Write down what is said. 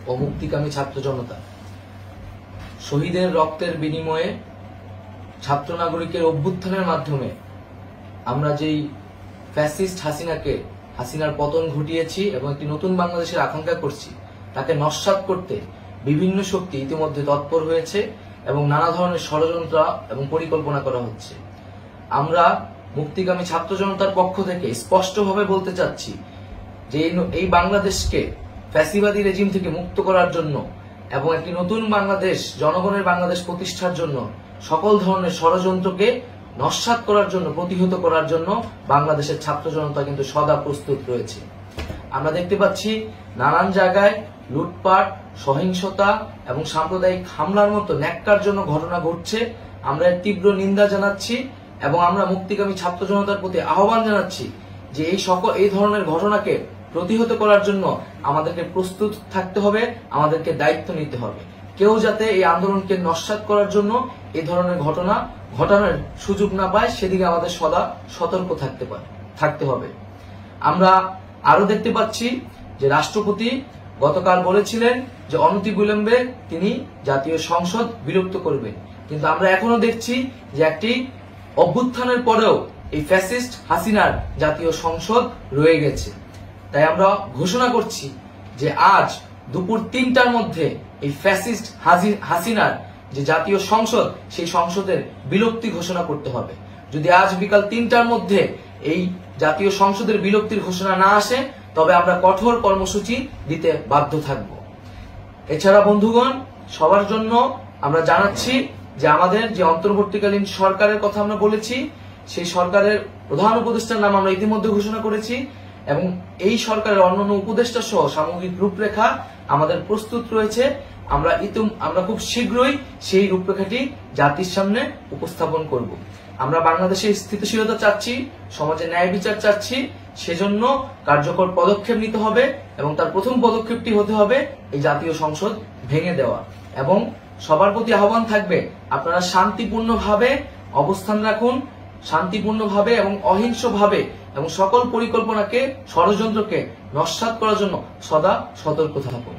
ও মুক্তিকামী ছাত্র জনতা শহীদের রক্তের বিনিময়ে ছাত্র নাগরিকের অভ্যুত্থানের মাধ্যমে আমরা যেই ফ্যাসিস্ট হাসিনার পতন ঘটিয়েছি এবং একটি নতুন বাংলাদেশের আকাঙ্ক্ষা করছি, তাকে নস্যাৎ করতে বিভিন্ন শক্তি ইতিমধ্যে তৎপর হয়েছে এবং নানা ধরনের ষড়যন্ত্র এবং পরিকল্পনা করা হচ্ছে। আমরা মুক্তিকামী ছাত্র জনতার পক্ষ থেকে স্পষ্টভাবে বলতে চাচ্ছি যে এই বাংলাদেশকে ফ্যাসিবাদী রেজিম থেকে মুক্ত করার জন্য এবং একটি নতুন বাংলাদেশ, জনগণের বাংলাদেশ প্রতিষ্ঠার জন্য সকল ধরনের ষড়যন্ত্রকে নস্যাৎ করার জন্য, প্রতিহত করার জন্য বাংলাদেশের ছাত্র জনতা কিন্তু সদা প্রস্তুত রয়েছে। আমরা দেখতে পাচ্ছি নানান জায়গায় লুটপাট, সহিংসতা এবং সাম্প্রদায়িক হামলার মতো ন্যাক্কারজনক ঘটনা ঘটছে। আমরা এর তীব্র নিন্দা জানাচ্ছি এবং আমরা মুক্তিকামী ছাত্র জনতার প্রতি আহ্বান জানাচ্ছি যে এই ধরনের ঘটনাকে প্রতিহত করার জন্য আমাদেরকে প্রস্তুত থাকতে হবে, আমাদেরকে দায়িত্ব নিতে হবে। কেউ যাতে এই আন্দোলনকে নস্যাৎ করার জন্য এই ধরনের ঘটনা ঘটানোর সুযোগ না পায়, সেদিকে আমাদের সদা সতর্ক থাকতে হবে। আমরা আরো দেখতে পাচ্ছি যে রাষ্ট্রপতি গতকাল বলেছিলেন যে অনতিবিলম্বে তিনি জাতীয় সংসদ বিলুপ্ত করবেন, কিন্তু আমরা এখনো দেখছি যে একটি অভ্যুত্থানের পরেও এই ফ্যাসিস্ট হাসিনার জাতীয় সংসদ রয়ে গেছে। তাই আমরা ঘোষণা করছি যে আজ দুপুর ৩টার মধ্যে এই ফ্যাসিস্ট হাসিনার যে জাতীয় সংসদ, সেই সংসদের বিলুপ্তি ঘোষণা করতে হবে। যদি আজ বিকাল ৩টার মধ্যে এই জাতীয় সংসদের বিলুপ্তির ঘোষণা না আসে, তবে আমরা কঠোর কর্মসূচি দিতে বাধ্য থাকব। এছাড়া বন্ধুগণ, সবার জন্য আমরা জানাচ্ছি যে আমাদের যে অন্তর্বর্তীকালীন সরকারের কথা আমরা বলেছি, সেই সরকারের প্রধান উপদেষ্টার নাম আমরা ইতিমধ্যে ঘোষণা করেছি এবং এই সরকারের অন্যান্য উপদেষ্টা সহ সামগ্রিক রূপরেখা আমাদের প্রস্তুত রয়েছে। আমরা খুব শীঘ্রই সেই রূপরেখাটি জাতির সামনে উপস্থাপন করব। আমরা বাংলাদেশে স্থিতিশীলতা চাচ্ছি, সমাজে ন্যায় বিচার চাচ্ছি, সেজন্য কার্যকর পদক্ষেপ নিতে হবে এবং তার প্রথম পদক্ষেপটি হতে হবে এই জাতীয় সংসদ ভেঙে দেওয়া। এবং সবার প্রতি আহ্বান থাকবে, আপনারা শান্তিপূর্ণভাবে অবস্থান রাখুন, শান্তিপূর্ণভাবে এবং অহিংসভাবে, এবং সকল পরিকল্পনাকে, ষড়যন্ত্রকে নস্যাৎ করার জন্য সদা সতর্ক থাকুন।